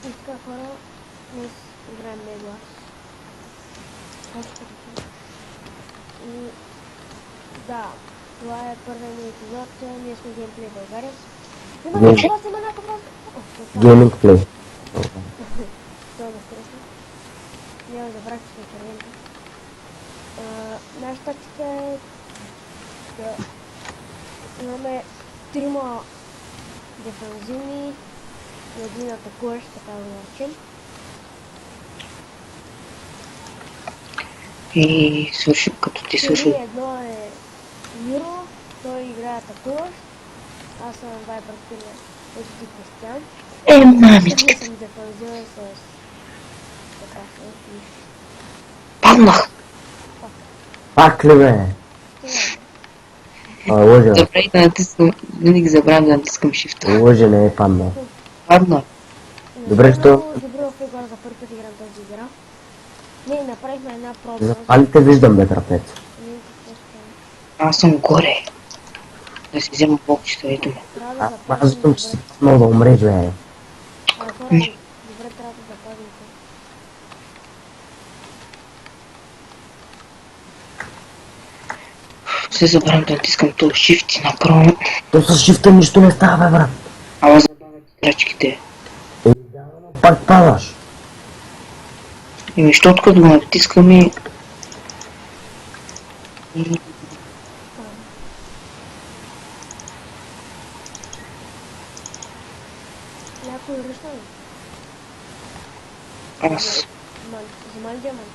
И така хора, днес играем Меглас. И да, това е първият ми епизод, ние сме Геймплей България. Има някакъв въпрос. Гейминг плей. Това ме стреса. Няма да забрах, че сме червенки. Нашата тактика е да имаме трима дефанзивни и един атакуващ, така да наречем. И свърши, като ти свърши. Едно е Миро, той играе атакуващ. Аз съм Вайпер Килер, почти Кристиан. Мамички. Аз съм дефанзивен с така с нищо. Паднах. Пак ли бе? Лъжа. Добре, да натискам. Винаги забравям да натискам shift. Лъжа не е паднал. Паднах. Добре, що? Добре, в игра за първи път играм тази игра. Ние направихме една проба. Запали те виждам бе, трапец. Аз съм горе. Да си взема блокчета, ето ме. Аз съм, че си паднал да умреш бе. Добре, трябва да запазим се. Се забравям да натискам този shift и направо. То с шифта нищо не става бе, брат. Ама забавят играчките. Пак падаш. И защото като го натискам и... Някой ръща ли? Аз... Вземали диамант.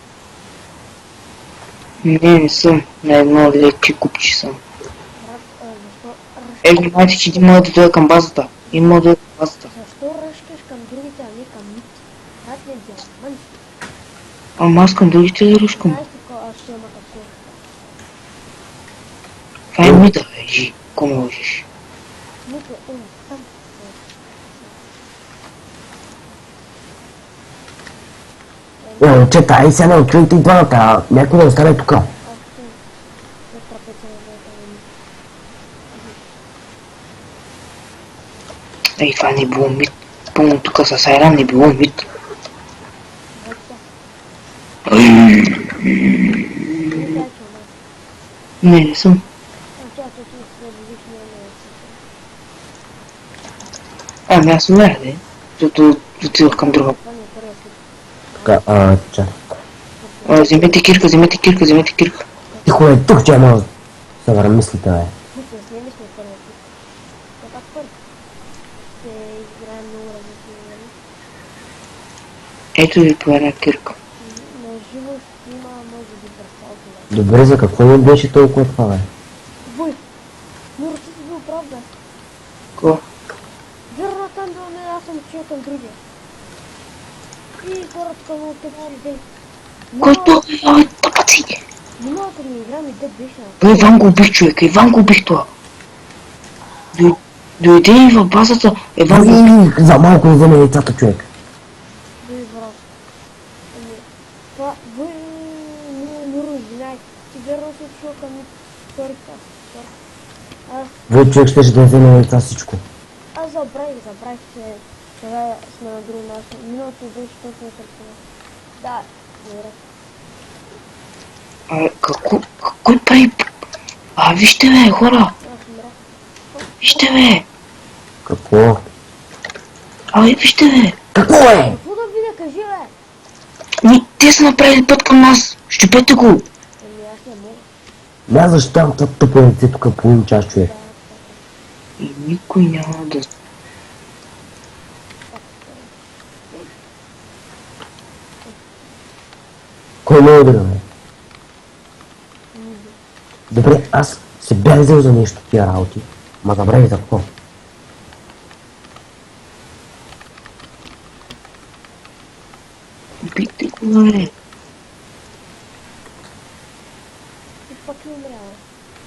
Не съм. На едно леки купчи съм. Брат, защо Внимайте, че един може да дойде към базата. Един може да дойде към базата. Защо ръщаш към другите, а не към нито? Брат, не диамант. Ама аз към другите да рушкам. Знаеш какво, аз ще има какво. Това е мида, бе, жи. Ко можеш? Нито, там. Момчета, ай сега не отчуйте и двамата, някой да остане тук. Ей, това не е било мид. Пълно тук с айран не е било мид. Не съм. Ами аз умерях, де. Защото отидох към друга. Чак. Вземете кирка. Тихо е, тук че може да се върмислите, бе. Ето ви по една кирка. Добре, за какво ми беше толкова това, бе? Вой! Миро, ти си бил прав, бе. Ко? Вярно там бил, не, аз съм чул към другия. И хората към теб ще ден. Който е тъпаци? Миналата ми игра ми дед беше на Бе, Иван го убих, човека, Иван го убих това. Дойде и в базата, Иван го убих. За малко вземе яйцата, човек. Вой, брат. Това, вой, Миро, извиняй. Ти вярно си чул към втори клас. Вой, човек ще да вземе яйца всичко. Аз забравих, че сега сме на друго място. Миналото беше точно такова. Да, добре. Кой прави? Вижте бе, хора! Аз умрях. Вижте бе! Какво? Вижте бе! Какво е? Какво да видя, кажи бе? Те са направили път към нас! Щупете го! Ами аз не мога. Аз защитавам това тъпо яйце тук половин час, човек. И никой няма да... Кой ме удара, бе? Добре, аз се бях взел за нещо тия работи, ма забравих за какво. Бийте го, бе! И пак не умрява.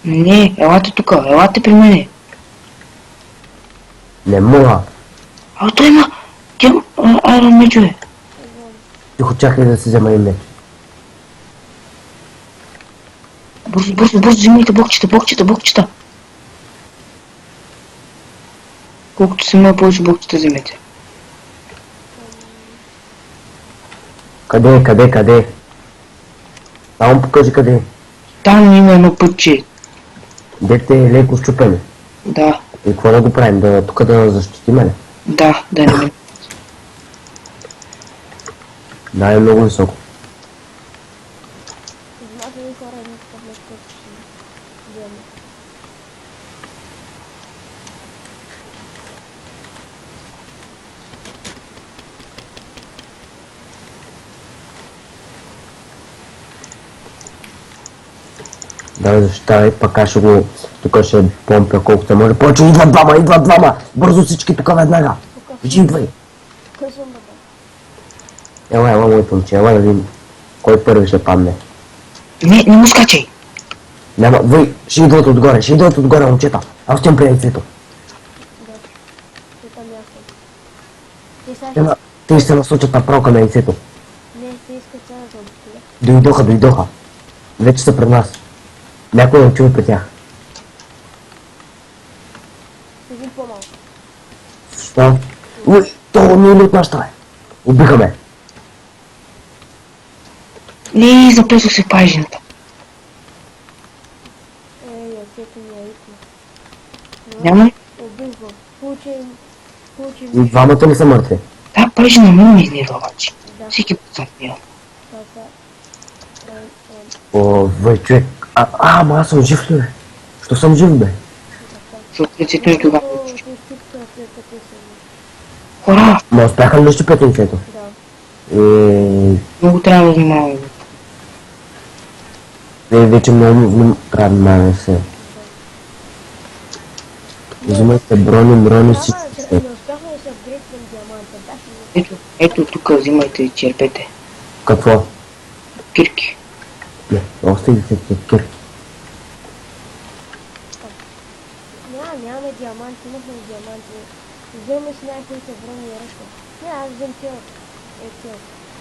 Не, елате тук, елате при мене. Не мога. Той има... Айрон мечове. Тихо, чакай да си взема име. Бързо, взимайте блокчета. Колкото се има повече блокчета вземете. Къде? Само покажи къде. Там има едно пътче. Дете е леко щупене. Да, И какво да го правим? Тук да защитим ли? да не ме. Да, е много високо. Знаете ли хора, един такъв нещо, който ще вземе? Да, защитавай, пък аз ще го... Тук ще помпя колкото може. Повече идват двама! Бързо всички тук веднага! Вижи, идвай! Кой съм бе? Ела, мой момче, ела да видим кой първи ще падне. Не му скачай. Няма, вой, ще идват отгоре, момчета. Аз ще им при яйцето. Да. Ти там ясно. Ти сега... Те ще се насочат направо към яйцето. Не, ти искаш сега да обиколя. Дойдоха. Вече са пред нас. Някой да чуе при тях. Един по-малко. Защо? Уй, то не е от нашата, бе. Убиха ме. Не, записах се пажината. Яйцето ми е икно. Няма ли? Убих го. Получи И двамата ли са мъртви? Да, пажина много ми изнерва обаче. Да. Всеки път съм мил. Това. О, вой, човек. Ама аз съм жив ли, бе? Що съм жив, бе? Защото лицето ми тогава. След като се... Хора, Ма успяха ли да щупят яйцето? Да. много трябва да внимавам. Вече много трябва да внимаваме се. Взимайте брони, всички Не се. успяхме да се апгрейднем диаманта. Бяхме... Ето тук взимайте и черпете. Какво? Кирки. Не, оставите се кирки. Нямаме диаманти, имахме диаманти. Вземаме си най-хубавите брони и ръка. Не, аз взем тия.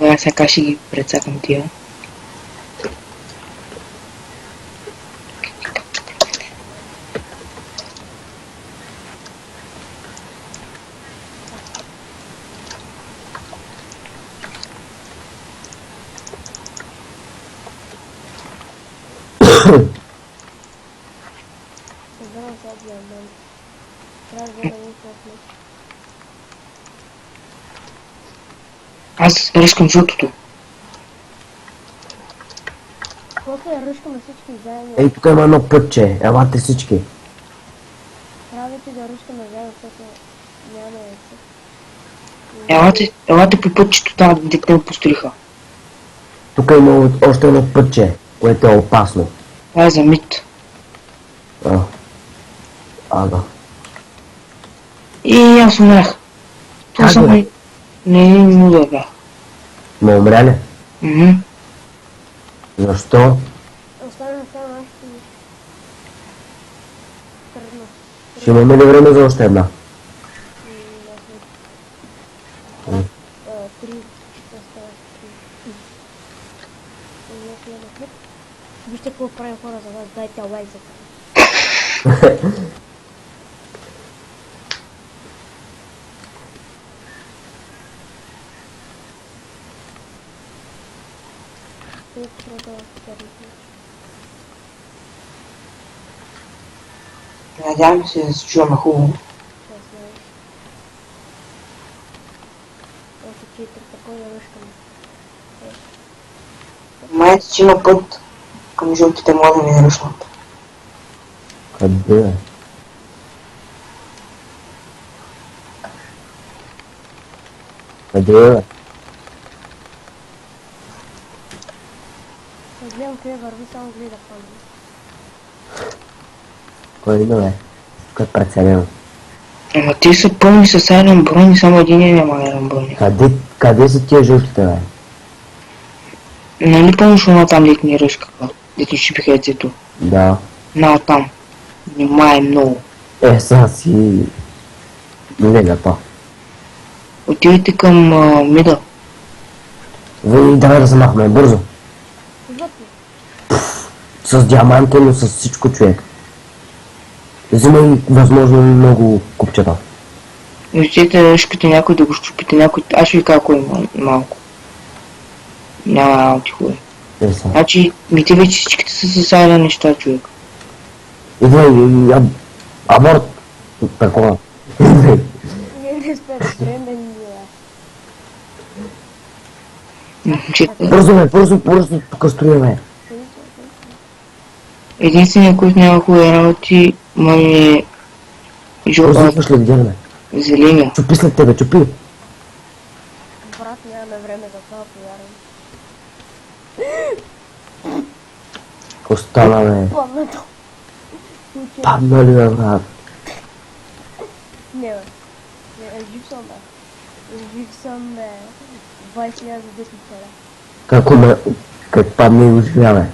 Тия. Аз сега ще ги прецакам тия. Вземам сега диамант. Трябва да взема един кофе. Аз ръскам жълтото. После ръшкаме всички заедно. Ей, тук има едно пътче. Елате всички. Трябва да ти да ръшкаме заедно, защото няма яйца. Елате по пътчето там, дете ме построиха. Тук има още едно пътче, което е опасно. Това е за мит. Ага. И аз умрях. Това Как, съм бе? не муда бях. Ма умря ли? Мгм. Защо? Останаха само аз и... Трудно. Ще имаме ли време за още една? Три. Остават три. Вижте какво правим хора за вас. Дайте лайк за това. Надявам се да се чуваме хубаво. Май че има път към жълтите млади ми наръчнат. Къде е? Къде е? Гледам къде върви, само гледа пълно. Кой идва, бе? Тук е прецелено. Ама те са пълни с айрон брони, само един няма айрон брони. Къде са тия жълтите, бе? Нали помниш оно там дет ни ръжкаха? Дет ни щипиха яйцето? Да. На там. Внимай много. Сега си... Не да па. Отивайте към мида. Вие давай да се махаме, бързо. Вътре. С диаманти, но с всичко, човек. Взимай възможно много купчета. Виждете, ръжкате някой да го щупите, някой... Аз ще ви кажа кой има малко. Няма работи хубави. Не са. Значи, ми те вече всичките са съсали неща, човек. Идва и аборт. Такова. Не спят време ни Бързо, тук строиме. Единственият, който няма хубави работи, май е Бързо идваш ли, гледаме. зеления. Чупи след тебе, чупи. Брат, нямаме време за това, повярвам. Какво стана, бе? Паднато. Падна ли, бе, брат? Не, бе. Жив съм, бе. Жив съм, бе. 20 000 за 10 царя. Как падне и оживяваме?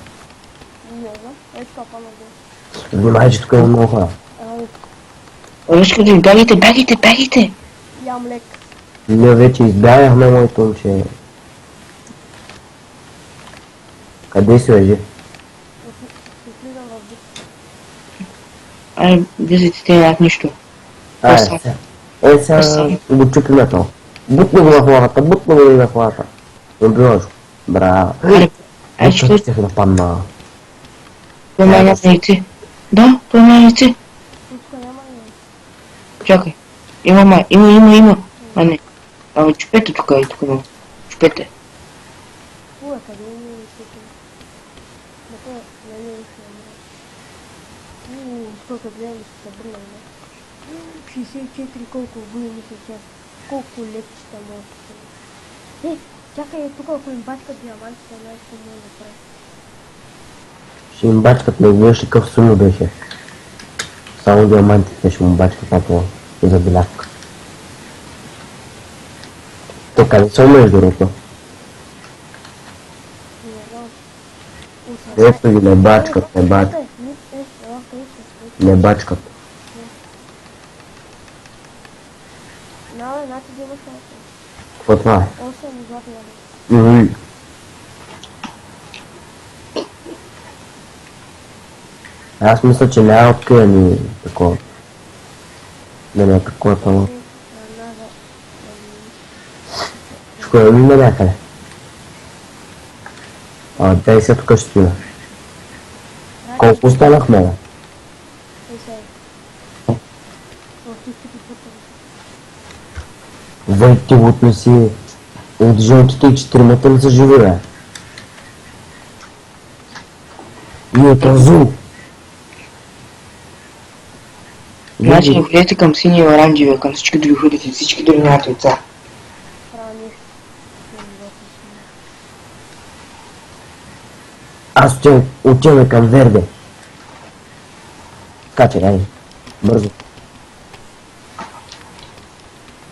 Не знам. Ей, така падна долу. Внимай, че тук има много хора. Ръчката, бягайте! Ям лек. Ние вече избягахме, моето момче. Къде си, лежи? Ще влизам в бит. Ай, влизайте, те нямат нищо. Сега го чупиме то. Бутни го на хората, и на хората. Убиваш го. Браво. Ай, Ще ще да падна. той няма яйце. Да, той няма яйце. Тук няма ли? Чакай. Има. А не. Ама чупете тук, но. Чупете. Уе, къде е ми яйцето? Мата, не ми ще умре. Сколько гледам ще се бръна, не? 64 колко години се чак. Колко лекчета може да се. Чакай, тук ако им бачкат диамантите, знаеш какво може да прави. Ще им бачкат, не гледаш ли къв суми беше. Само диамантите ще му бачкат на това. И за белявка. То къде са умреш, другото? Ето ги, не бачкат. Не бачкат. Значи да имаш 8. Какво това е? 8 златни яда. Аз мисля, че няма открия ни такова. Да не е такова това. Ще да ми някъде. Дай се тук ще стоя. Колко останахме, бе? Вай, ти лутни си. От жълтите и 4 не са живи, бе. И от Азул. Значи не ходете към сини и оранжевия, към всички други ходите, всички други нямат яйца. Аз отиваме към Верде. Скачай, дай. Бързо.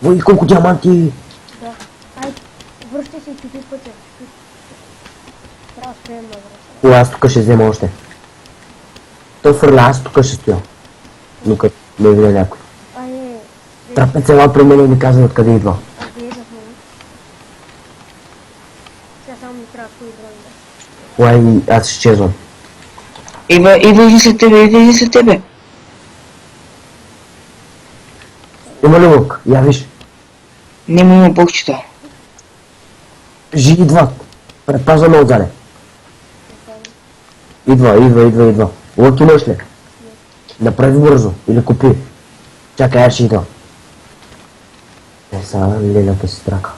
Ой, колко диаманти! Да. Ай, връщай се и чупи пътя. Трябва да спреем на връща. Аз тук ще взема още. Той фърля, аз тук ще стоя. Но като не видя някой. Ай, Трапец ела при мен и ми казва откъде идва. аз гледахме. Сега само ми трябва твои дрони. Ой, аз изчезвам. Идва след тебе. Има ли лук? Я виж. Няма бокчета. Жи идва. Предпазваме отзаде. Идва. Лук имаш ли? Направи бързо. Или купи. Чакай, аз ще идва. Сега лелята си трака.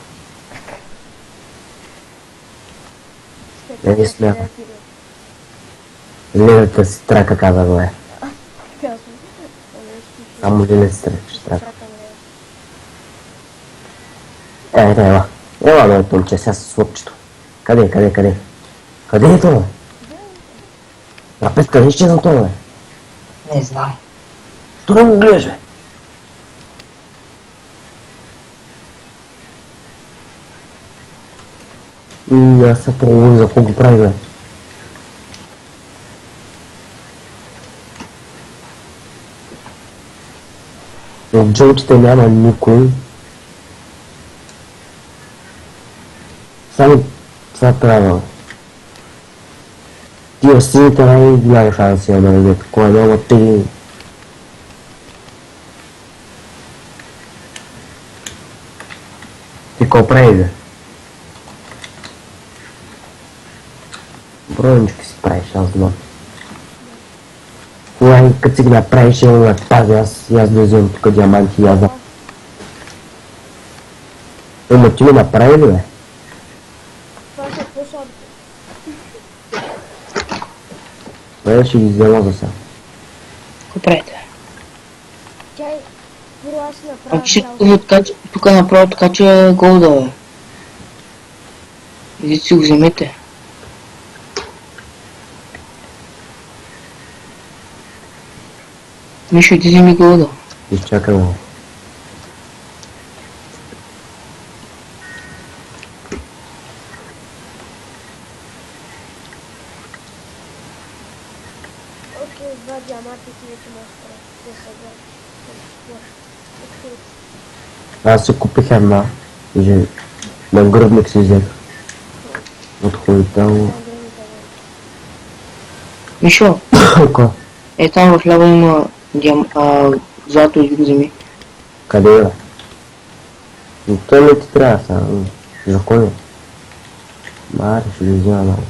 Не смяха. Лелята си трака, каза го е. Само лелята си трака. Ела. Ела, бе, Томче, сега с лъпчето. Къде? Къде е това? Напет, къде изчезна това, бе? Не знам. Що не го гледаш, бе? Аз се по-говори за какво го прави, бе. В джълчите няма никой. Само това трябва. Тия сините най-голяма шанс има да видят. Кога няма те... Ти какво прави, бе? бронички си правиш, аз знам. Кога като си ги направиш, има на тази, аз да вземам тук диаманти и аз да... Ема ти ми направи ли, бе? Това са по-слабите. Бе, ще ги взема за сега. Какво правите? Чай, първо аз си направя Ще цял. тук направо така, че голда, бе. Идите си го вземете. Мишо, иди вземи голда. Изчакай го. Окей, два диаманта ти вече можеш да правиш. Те са два. Аз си купих една. Же, на гръбник си взех. От хуйта му. Мишо, Ко? е там в ляво има злато, иди го вземи. Къде е? Но той не ти трябва сега. За кой е? Маре, ще ги взема много.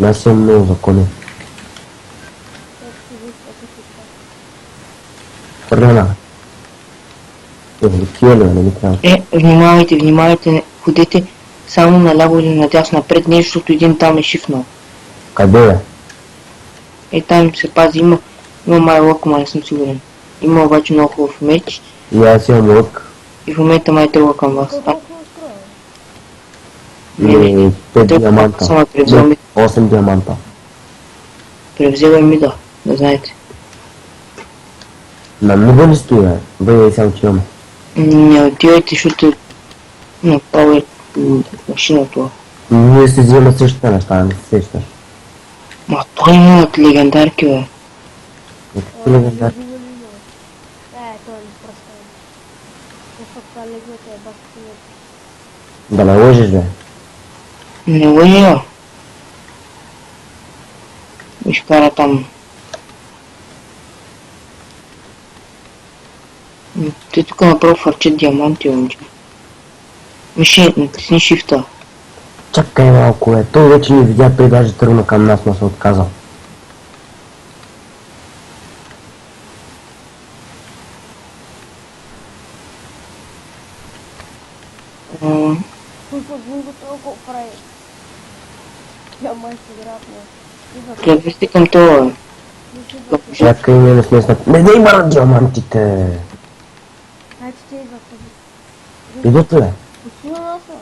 Аз имам много закони. Хвърляна. Такива ли, не ми трябва. Внимавайте, внимавайте, ходете само наляво или надясно напред, нещо, защото един там е шифнал. Къде е? Е, там се пази, има май лък, май не съм сигурен. Има обаче много хубав меч И аз имам лък. и в момента май тръгва към вас. Колко устроя? И 5 диаманта. Само превзел ми, 8 диаманта. превзела ми да знаете. На много ли стои, бе? Бъде и само че имаме. Не отивайте, защото направо е машина това. Ние си взимаме същите неща, не се сещаш. Ма той има от легендарки, бе. Какви легендар? Той не представя. Защото това легната е бака. Да не лъжиш, бе. Не лъжа. Виж кара там. Те тук направо фарчат диаманти, момче. Миши, натисни шифта. Чакай малко, бе. Той вече ни видя, той даже тръгна към нас, но се отказал. Кой път го толкова прави? Я май се грабна. Превести към това, бе. Чакай, ние не сме снат. Не има на диамантите! Хайде те идват тук. Идват ли? Посила наса.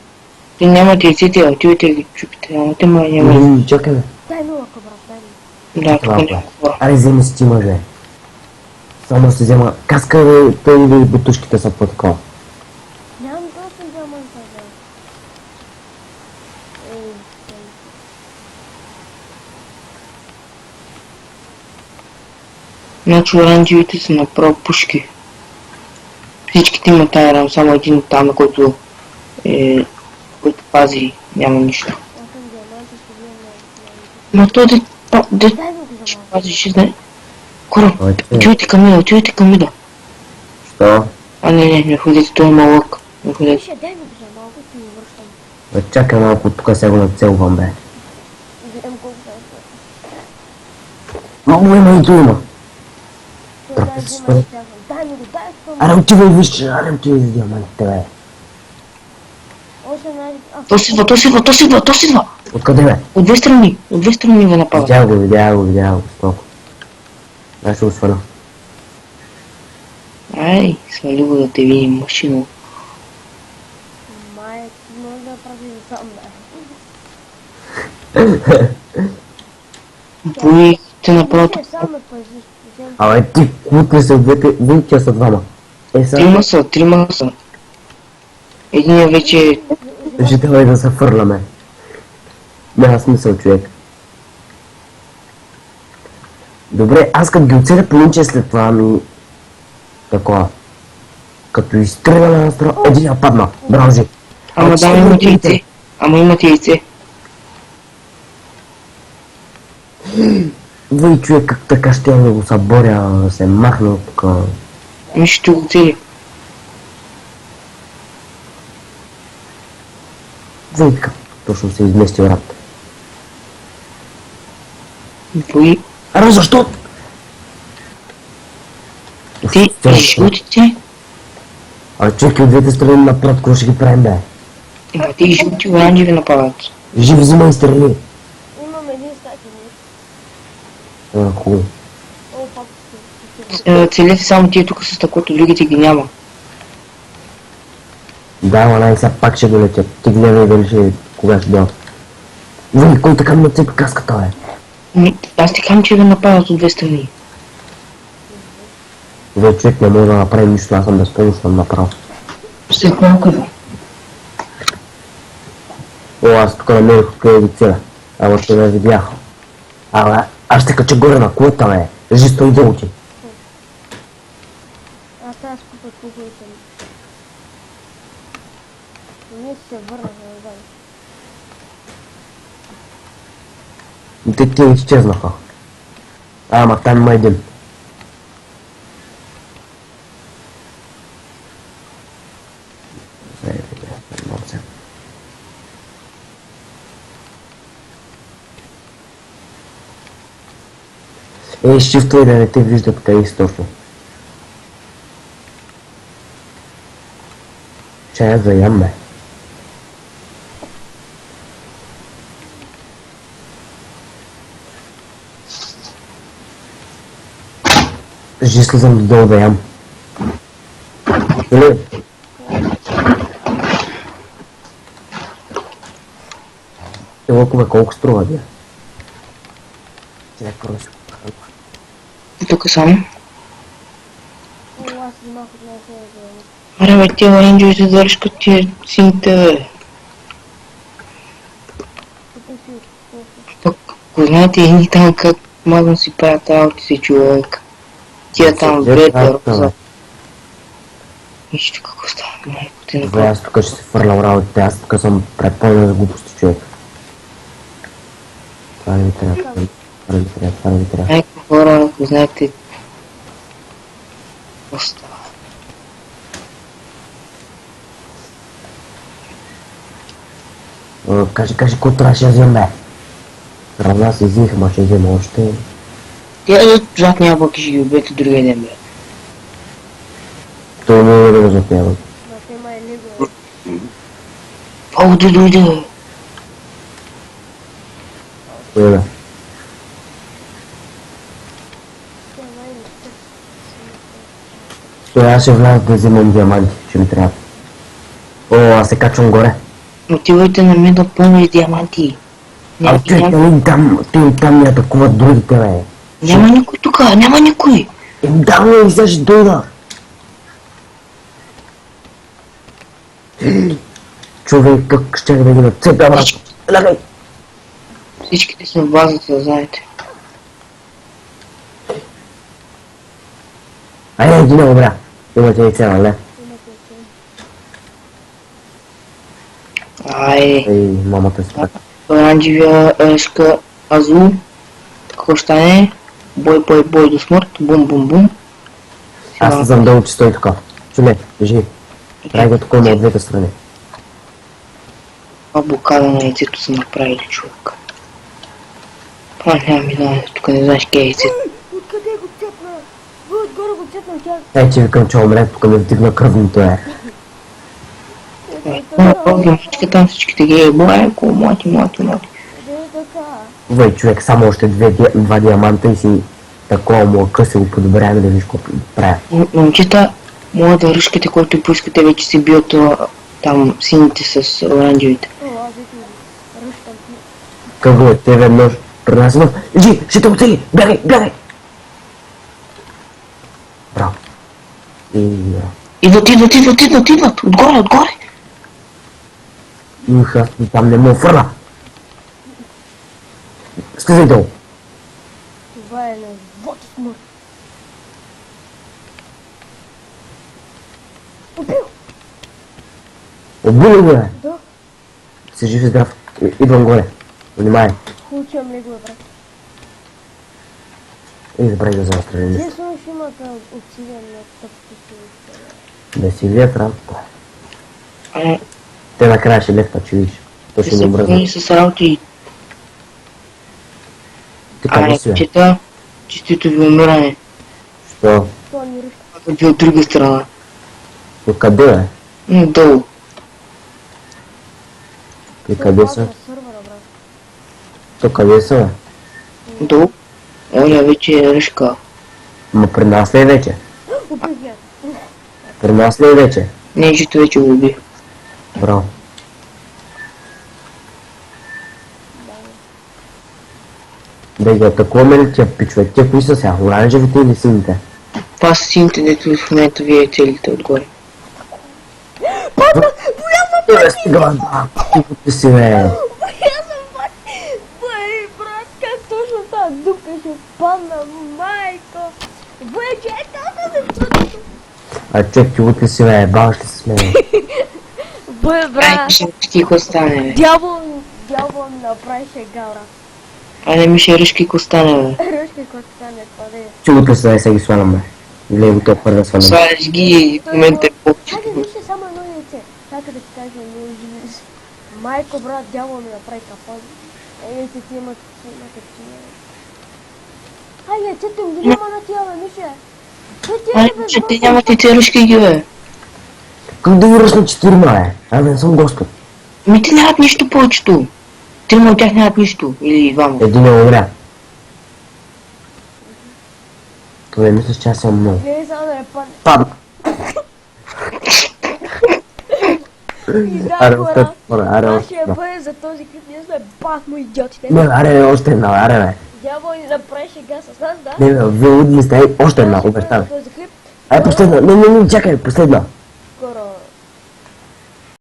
Те нямате яйците, отивайте да ги чупите, ама те май няма. Чакай, бе. Дай ми лъка, брат, дай ми. Да, тук Малко, бе. няма хора. Аре, вземи си ти, мъже. Само се взема каска, бе, той и бутушките са по такова. Нямам точно диаманта, бе. Ей, Значи оранжевите са направо пушки. Всичките имат тая рам, само един там, който пази, няма нищо. аз съм диаманта, ще гледам на... Но той Дай ми го за ще малко. пази, ще знае. Кора, Ойте. отивайте към Мида, отивайте към Мида. Що? Не ходите, той има лък. Не ходете. Више, дай ми го за малко, ти ми връщам. Бе, чакай малко, тук сега го нацелвам, бе. Взем колко дай. Много има и tu има. Той дай взема и тяхам. Дай ми го, дай спам. Аре, отивай, виж, аре, отивай за диамантите, бе. Още най... То си идва. Откъде, бе? От две страни ви напада. Видя го, стоко. Аз ще го сваля. Ай, свали го да те видим машина. Май, ти може да прави за сам, да. Бои, те направо Више, сам ме пазиш. Взем. Абе, ти кут ли са двете, вие са двама. Е, сега, Трима са. Единият вече ще давай да се фърляме. Няма смисъл, човек. Добре, аз като ги оцеля по инче след това ми... Такова. Като изстреля на настрел, един я падна. Браво, Ама да, имате яйце. Ама имате яйце. Вой, човек, как така ще да го съборя, да се махна от тук. Ми ще го цели. Вой така, точно се изместил рапта. Вой, Аре, защо? ти жълтите, Чакай от двете страни напред, какво ще ги правим, бе? ма ти жълти оранжеви нападат. Живи взимай страни. Имам един стаки, не? Хубаво. О, пак Целете само тия тук с такото, другите ги няма. Да, ма най сега пак ще го летят. Ти гледай дали ще кога ще дойдат. Вой, кой така ми цепи каската, бе? Аз ти казвам, че ви нападат от две страни. Вой, човек не може да направи нищо, аз съм безпомощен направо. След малко да. О, аз тук намерих откъде ги целя. Ама ще ме видях. Ама аз ще кача горе на колата, бе. Кажи, стой долу ти. аз трябва да скупа куклите ми. И ние се върнаха назад. И те изчезнаха. Ама там има един. Шифтвай да не те виждат къде си точно. Че я заям, бе. Кажи, слизам додолу да ям. Или? Лъкове колко струва, бе? Човек просто. Тук само. О, аз взимах от най-сега за Аре, бе, тия оранжевите държиш като тия сините, бе. тук си от Пък, ако знаете едни там как мазно си правят работите, човек. Тия там двете роза. Вижте какво става, майко ти Бе, направи. аз тук ще се фърлям работите, аз тук съм предпълнен за глупости, човек. Това не ми трябва, това не ми трябва. Майко хора, ако знаете какво става. Кажи, какво трябваше да вземем, бе? Равна се взимах, ама ще взема още. Тия златни ябълки ще ги убиете другия ден, бе. Той не е да го запява. на тема е лего. О, да дойде, бе. Да. Тя най-не Той аз ще вляза да вземам диаманти, ще ми трябва. О, аз се качвам горе. Отивайте на мен да пълни с диаманти. А човек, нали там ми атакуват другите, бе. Няма никой тук, няма никой. Да, бе, сега ще дойда. Човек, как ще да ги нацепя, брат. Лягай. Всичките са в базата, знаете. Айде, иди на обря. Имате и цена, не? Айде. Ей, мамата си пак. Оранжевия ешка азул. Какво ще стане? Бой до смърт. Бум, бум, бум. Аз не знам долу, че стои така. Чуме, кажи. Прави го такова от двете страни. Това блокада на яйцето са направили, човек. Няма ми да, тук не знаеш къде е яйцето. Откъде го цепна? Вы отгоре го цепна тя. Ей, че викам, че умре, тук ми вдигна кръвното е. Всички там всичките ги е майко, моти. Къде е така? Вай, човек, само още два диаманта и си такова му къси го подобряваме да виж какво правя. Момчета, моля да ръжкате, който поискате, вече си бият там сините с оранжевите. О, аз вече ръщам ти. Какво е, те веднъж принасяме. Жи, ще те оцели, бягай! Браво. Идват, отгоре. Аз там не му фърля. Слизай долу. Това е на вот смърт. Убил! Обули го, бе. Да, Си жив и здрав. Идвам горе. Внимай. хубаво, че имам легове, брат. И забрави да застрелим. Естествено ще има обсидиан на тъпото си. Да си вият работа. Те накрая ще лефта, че видиш. Той ще ни мръзне. Ти с работи. Ти къде си, бе? Чета, честито ви умиране. Що? Това ни ръжка. Ако ви от друга страна. От къде, бе? Долу. И къде са? Сървъра, брат. То къде са, бе? Долу. Оня вече е ръжка. Ма при нас ли е вече? Убих я. При нас ли е вече? Не, чето вече го убих. Браво. Да ги атакуваме ли тия пичове? Тия кои са сега? Оранжевите или сините? Това са сините, дето в момента вие целите отгоре. Бе, стига, да, тихо ти си, бе. Я съм пак. Бай, брат, как точно тази дупка ще падна, майко. Вече е толкова се. А човек, тихо ти си, бе, баш ли си, бе. Бай, Ай, брат. ще какво стане, бе. Дявол ми направи шега, брат. А не ми ще ръжки какво стане, бе. Ръжка, който стане, паде. Тихо ти си, да сега ги свалям, бе. Или го то първо да свалям. Сваляш ги и в момента е повече. Хайде, вижте само едно яйце. Чакай да ти кажа, не живи. Майко, брат, дявол ми направи капан. Яйцето имат качиня. Ай, яйцето им ги няма на тия, бе, Мише. Ай, че те нямат и те ръжки ги, бе. Как да ги ръчна четирима, бе? Абе, не съм господ. Ми те нямат нищо повечето. Трима от тях нямат нищо. Или двама. Един е умря. Това мислиш, че аз съм много. Не, само да не падне. Падна. И да, Аре, хора. още, аре, Това още. ще бъде за този клип. Ние сме бахмо идиотите. Не, аре, още една, аре, бе. Дявол ни направи шега с нас, да? Не, бе, вие лудни сте, още една, Това ще бъде обещавай. за този клип. Ай, последна, не, чакай, последна. Скоро